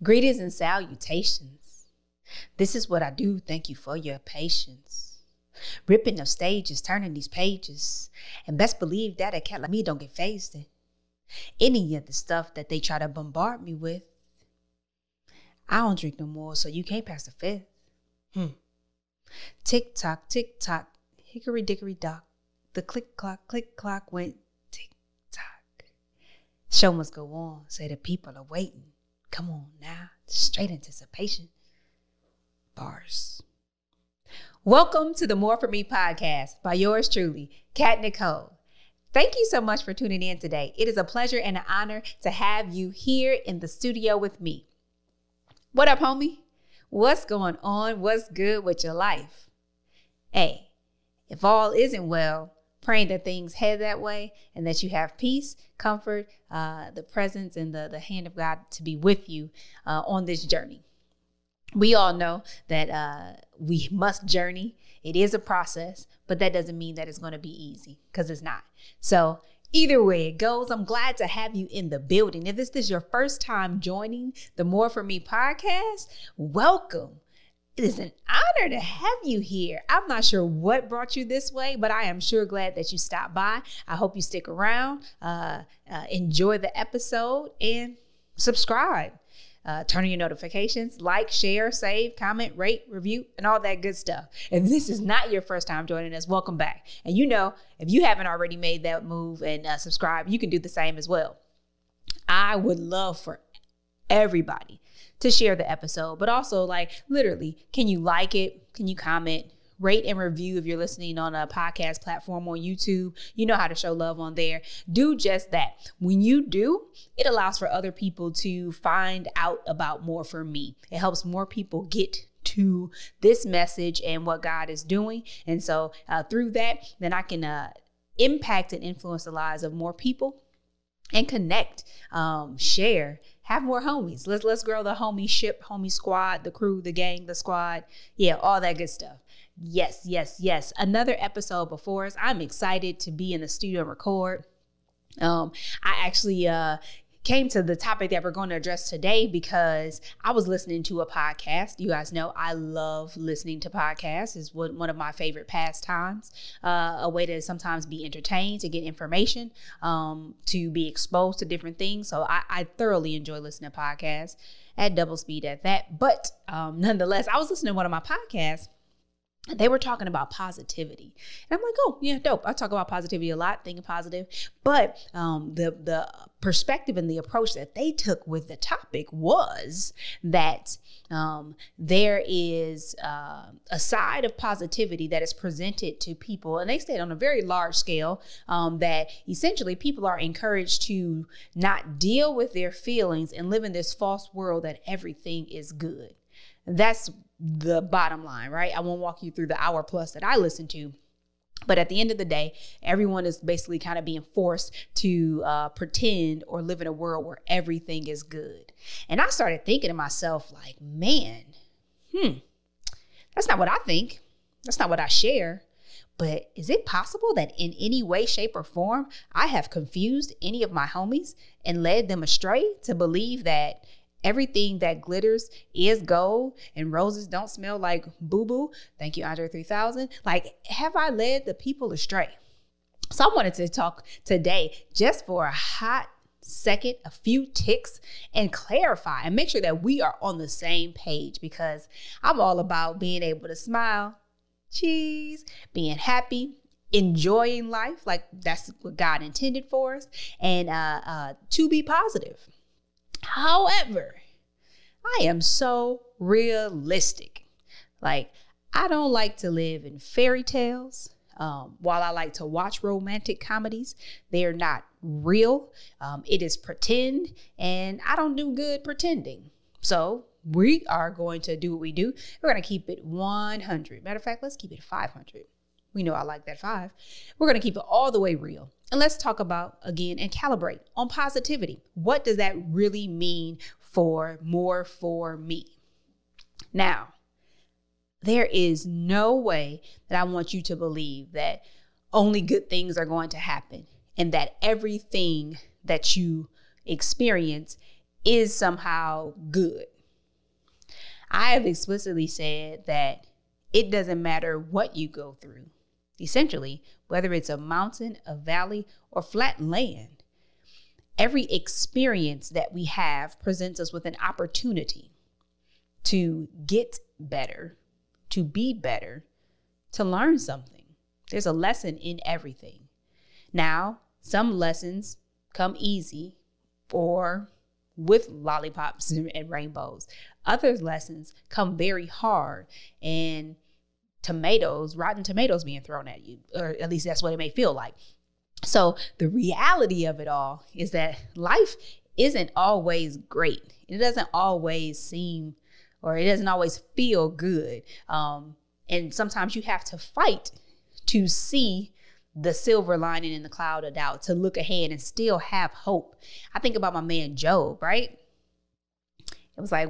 Greetings and salutations. This is what I do. Thank you for your patience. Ripping of stages, turning these pages. And best believe that a cat like me don't get phased in any of the stuff that they try to bombard me with. I don't drink no more, so you can't pass the fifth. Tick tock, hickory dickory dock. The click clock went tick tock. Show must go on, say the people are waiting. Come on now, straight anticipation. Bars. Welcome to the More For Me podcast by yours truly, Kat Necole. Thank you so much for tuning in today. It is a pleasure and an honor to have you here in the studio with me. What up, homie? What's going on? What's good with your life? Hey, if all isn't well, praying that things head that way and that you have peace, comfort, the presence and the hand of God to be with you on this journey. We all know that we must journey. It is a process, but that doesn't mean that it's going to be easy, because it's not. So either way it goes, I'm glad to have you in the building. If this is your first time joining the More For Me podcast, welcome. It is an honor to have you here. I'm not sure what brought you this way, but I am sure glad that you stopped by. I hope you stick around, enjoy the episode, and subscribe. Turn on your notifications, like, share, save, comment, rate, review, and all that good stuff. If this is not your first time joining us, welcome back. And you know, if you haven't already made that move and subscribe, you can do the same as well. I would love for everybody to share the episode, but also, like, literally, can you like it? Can you comment? Rate and review if you're listening on a podcast platform on YouTube. You know how to show love on there. Do just that. When you do, it allows for other people to find out about More For Me. It helps more people get to this message and what God is doing. And so through that, then I can impact and influence the lives of more people and connect, share, have more homies. Let's grow the homie ship, homie squad, the crew, the gang, the squad. Yeah, all that good stuff. Yes. Another episode before us. I'm excited to be in the studio and record. I actually came to the topic that we're going to address today because I was listening to a podcast. You guys know I love listening to podcasts. It's one of my favorite pastimes, a way to sometimes be entertained, to get information, to be exposed to different things. So I thoroughly enjoy listening to podcasts at double speed at that. But nonetheless, I was listening to one of my podcasts. They were talking about positivity. And I'm like, oh, yeah, dope. I talk about positivity a lot, thinking positive. But the perspective and the approach that they took with the topic was that there is a side of positivity that is presented to people. And they said on a very large scale that essentially people are encouraged to not deal with their feelings and live in this false world that everything is good. That's the bottom line, right? I won't walk you through the hour plus that I listen to. But at the end of the day, everyone is basically kind of being forced to pretend or live in a world where everything is good. And I started thinking to myself, like, man, that's not what I think. That's not what I share. But is it possible that in any way, shape, or form, I have confused any of my homies and led them astray to believe that everything that glitters is gold and roses don't smell like boo-boo? Thank you, Andre 3000. Like, have I led the people astray? So I wanted to talk today just for a hot second, a few ticks, and clarify and make sure that we are on the same page, because I'm all about being able to smile, cheese, being happy, enjoying life. Like, that's what God intended for us, and to be positive. However, I am so realistic. Like, I don't like to live in fairy tales. While I like to watch romantic comedies, they are not real. It is pretend, and I don't do good pretending. So we are going to do what we do. We're going to keep it 100. Matter of fact, let's keep it 500. We know I like that 5. We're going to keep it all the way real. And let's talk about, again, and calibrate on positivity. What does that really mean for More For Me? Now, there is no way that I want you to believe that only good things are going to happen and that everything that you experience is somehow good. I have explicitly said that it doesn't matter what you go through. Essentially, whether it's a mountain, a valley, or flat land, every experience that we have presents us with an opportunity to get better, to be better, to learn something. There's a lesson in everything. Now, some lessons come easy or with lollipops and rainbows. Other lessons come very hard and rotten tomatoes being thrown at you, or at least that's what it may feel like. So the reality of it all is that life isn't always great. It doesn't always seem, or it doesn't always feel good. And sometimes you have to fight to see the silver lining in the cloud of doubt, to look ahead and still have hope. I think about my man Job, right? It was like,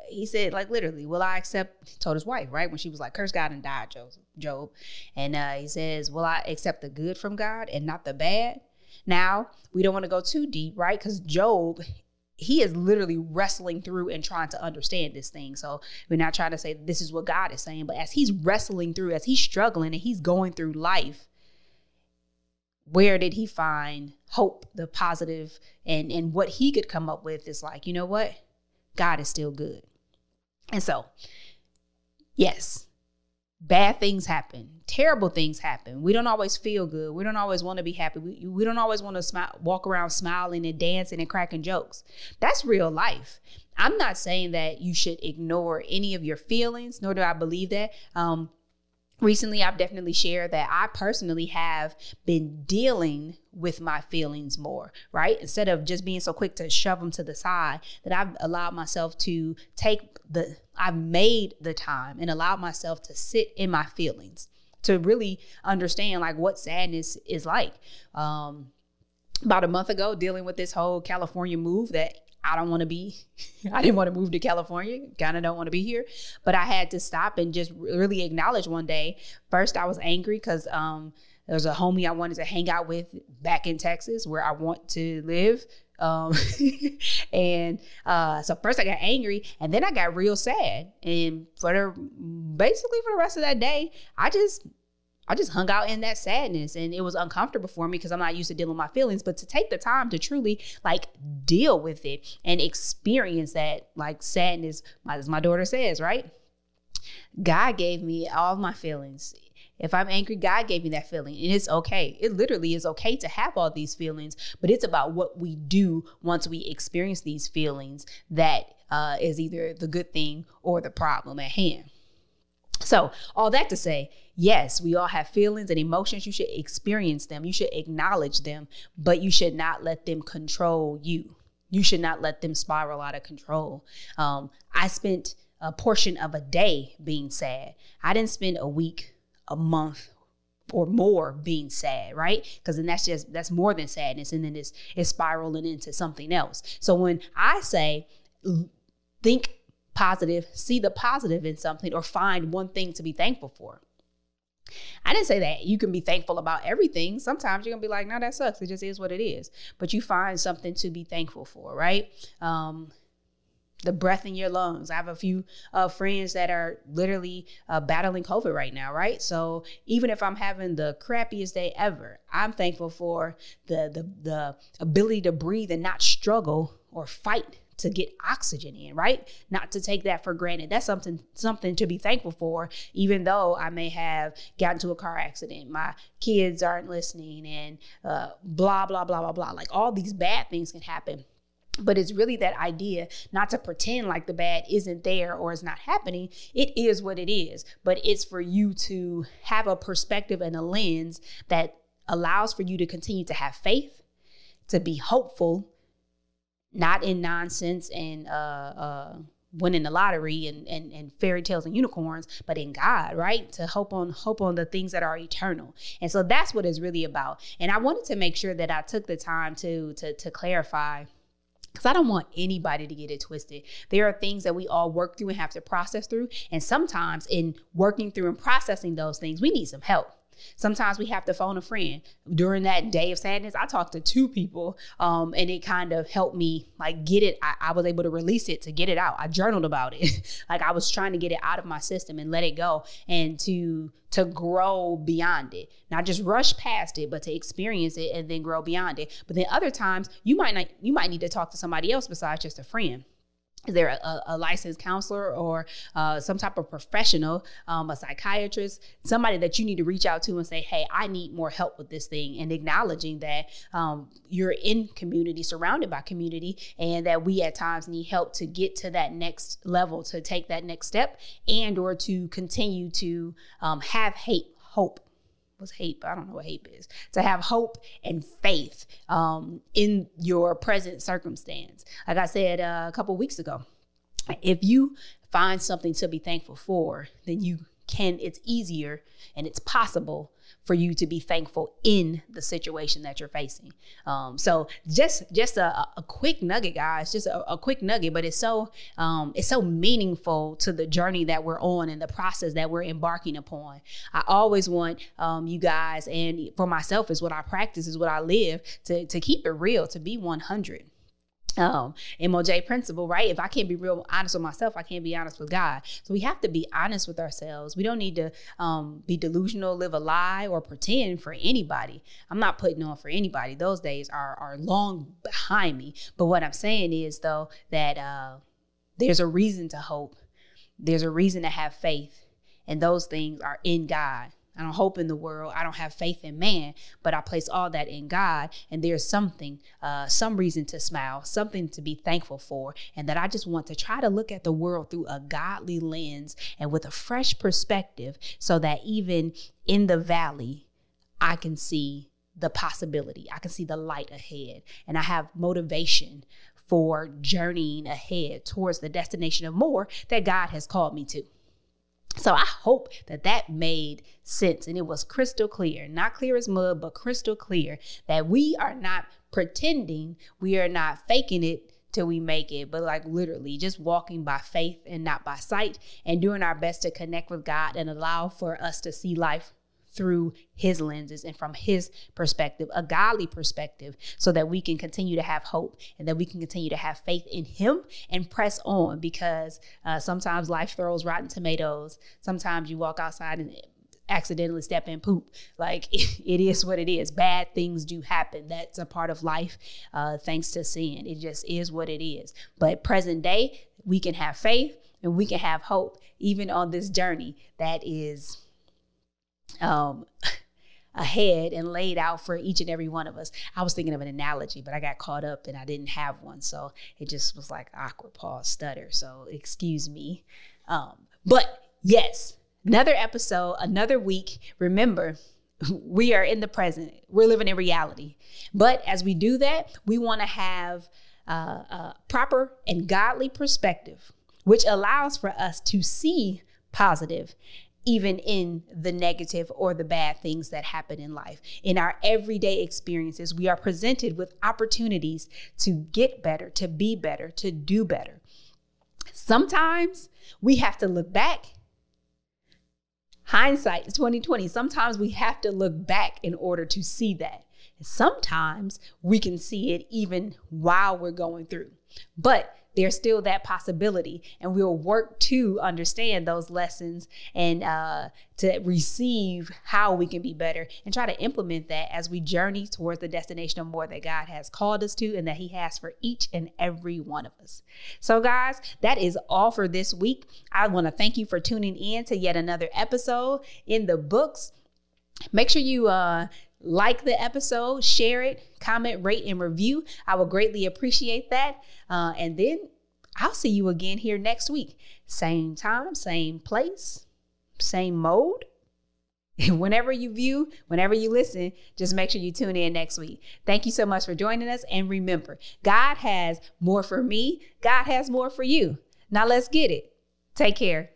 he said, like, literally, will I accept, he told his wife, right? When she was like, curse God and die, Job. And he says, will I accept the good from God and not the bad? Now, we don't want to go too deep, right? Because Job, he is literally wrestling through and trying to understand this thing. So we're not trying to say this is what God is saying, but as he's wrestling through, as he's struggling and he's going through life, where did he find hope, the positive, and what he could come up with is like, you know what? God is still good. And so, yes, bad things happen. Terrible things happen. We don't always feel good. We don't always want to be happy. We don't always want to walk around smiling and dancing and cracking jokes. That's real life. I'm not saying that you should ignore any of your feelings, nor do I believe that. Recently, I've definitely shared that I personally have been dealing with my feelings more, right? Instead of just being so quick to shove them to the side, that I've allowed myself to I've made the time and allowed myself to sit in my feelings, to really understand like what sadness is like. About a month ago, dealing with this whole California move that I didn't want to move to California, kind of don't want to be here, but I had to stop and just really acknowledge one day. First, I was angry because there was a homie I wanted to hang out with back in Texas where I want to live. And so first I got angry and then I got real sad. And basically for the rest of that day, I just hung out in that sadness, and it was uncomfortable for me because I'm not used to dealing with my feelings. But to take the time to truly like deal with it and experience that like sadness, as my daughter says, right? God gave me all of my feelings. If I'm angry, God gave me that feeling, and it's okay. It literally is okay to have all these feelings, but it's about what we do once we experience these feelings that is either the good thing or the problem at hand. So all that to say, yes, we all have feelings and emotions. You should experience them. You should acknowledge them, but you should not let them control you. You should not let them spiral out of control. I spent a portion of a day being sad. I didn't spend a week, a month, or more being sad, right? Because then that's more than sadness. And then it's spiraling into something else. So when I say think positive, see the positive in something, or find one thing to be thankful for. I didn't say that you can be thankful about everything. Sometimes you're going to be like, no, that sucks. It just is what it is. But you find something to be thankful for, right? The breath in your lungs. I have a few friends that are literally battling COVID right now, right? So even if I'm having the crappiest day ever, I'm thankful for the ability to breathe and not struggle or fight to get oxygen in, right? Not to take that for granted. That's something to be thankful for, even though I may have gotten into a car accident, my kids aren't listening, and blah, blah, blah, blah, blah. Like all these bad things can happen. But it's really that idea not to pretend like the bad isn't there or is not happening. It is what it is. But it's for you to have a perspective and a lens that allows for you to continue to have faith, to be hopeful, not in nonsense and winning the lottery and fairy tales and unicorns, but in God, right? To hope on the things that are eternal. And so that's what it's really about. And I wanted to make sure that I took the time to clarify, because I don't want anybody to get it twisted. There are things that we all work through and have to process through. And sometimes in working through and processing those things, we need some help. Sometimes we have to phone a friend. During that day of sadness, I talked to 2 people, and it kind of helped me like get it. I was able to release it, to get it out. I journaled about it. Like I was trying to get it out of my system and let it go, and to grow beyond it, not just rush past it, but to experience it and then grow beyond it. But then other times you might need to talk to somebody else besides just a friend. Is there a licensed counselor or some type of professional, a psychiatrist, somebody that you need to reach out to and say, hey, I need more help with this thing, and acknowledging that you're in community, surrounded by community, and that we at times need help to get to that next level, to take that next step, and or to continue to have hope. What's hate? I don't know what hate is. To have hope and faith in your present circumstance. Like I said a couple weeks ago, if you find something to be thankful for, then it's easier and it's possible for you to be thankful in the situation that you're facing. So just a quick nugget, guys, just a quick nugget, but it's so meaningful to the journey that we're on and the process that we're embarking upon. I always want you guys, and for myself, is what I practice, is what I live, to keep it real, to be 100. MOJ principle, right? If I can't be real honest with myself, I can't be honest with God. So we have to be honest with ourselves. We don't need to be delusional, live a lie, or pretend for anybody. I'm not putting on for anybody. Those days are long behind me. But what I'm saying is, though, that there's a reason to hope. There's a reason to have faith. And those things are in God. I don't hope in the world. I don't have faith in man, but I place all that in God. And there's something, some reason to smile, something to be thankful for. And that I just want to try to look at the world through a godly lens and with a fresh perspective, so that even in the valley, I can see the possibility. I can see the light ahead. And I have motivation for journeying ahead towards the destination of more that God has called me to. So I hope that made sense, and it was crystal clear, not clear as mud, but crystal clear, that we are not pretending, we are not faking it till we make it, but like literally just walking by faith and not by sight, and doing our best to connect with God and allow for us to see life through his lenses and from his perspective, a godly perspective, so that we can continue to have hope and that we can continue to have faith in him and press on, because sometimes life throws rotten tomatoes. Sometimes you walk outside and accidentally step in poop. Like it is what it is. Bad things do happen. That's a part of life, thanks to sin. It just is what it is. But present day, we can have faith and we can have hope, even on this journey that is ahead and laid out for each and every one of us. I was thinking of an analogy, but I got caught up and I didn't have one. So it just was like awkward pause, stutter. So excuse me. But yes, another episode, another week. Remember, we are in the present. We're living in reality. But as we do that, we want to have a proper and godly perspective, which allows for us to see positive even in the negative or the bad things that happen in life. In our everyday experiences, we are presented with opportunities to get better, to be better, to do better. Sometimes we have to look back. Hindsight is 2020. Sometimes we have to look back in order to see that. And sometimes we can see it even while we're going through. But there's still that possibility, and we'll work to understand those lessons and to receive how we can be better and try to implement that as we journey towards the destination of more that God has called us to and that he has for each and every one of us. So guys, that is all for this week. I want to thank you for tuning in to yet another episode in the books. Make sure you like the episode, share it, comment, rate, and review. I will greatly appreciate that. And then I'll see you again here next week. Same time, same place, same mode. And whenever you view, whenever you listen, just make sure you tune in next week. Thank you so much for joining us. And remember, God has more for me. God has more for you. Now let's get it. Take care.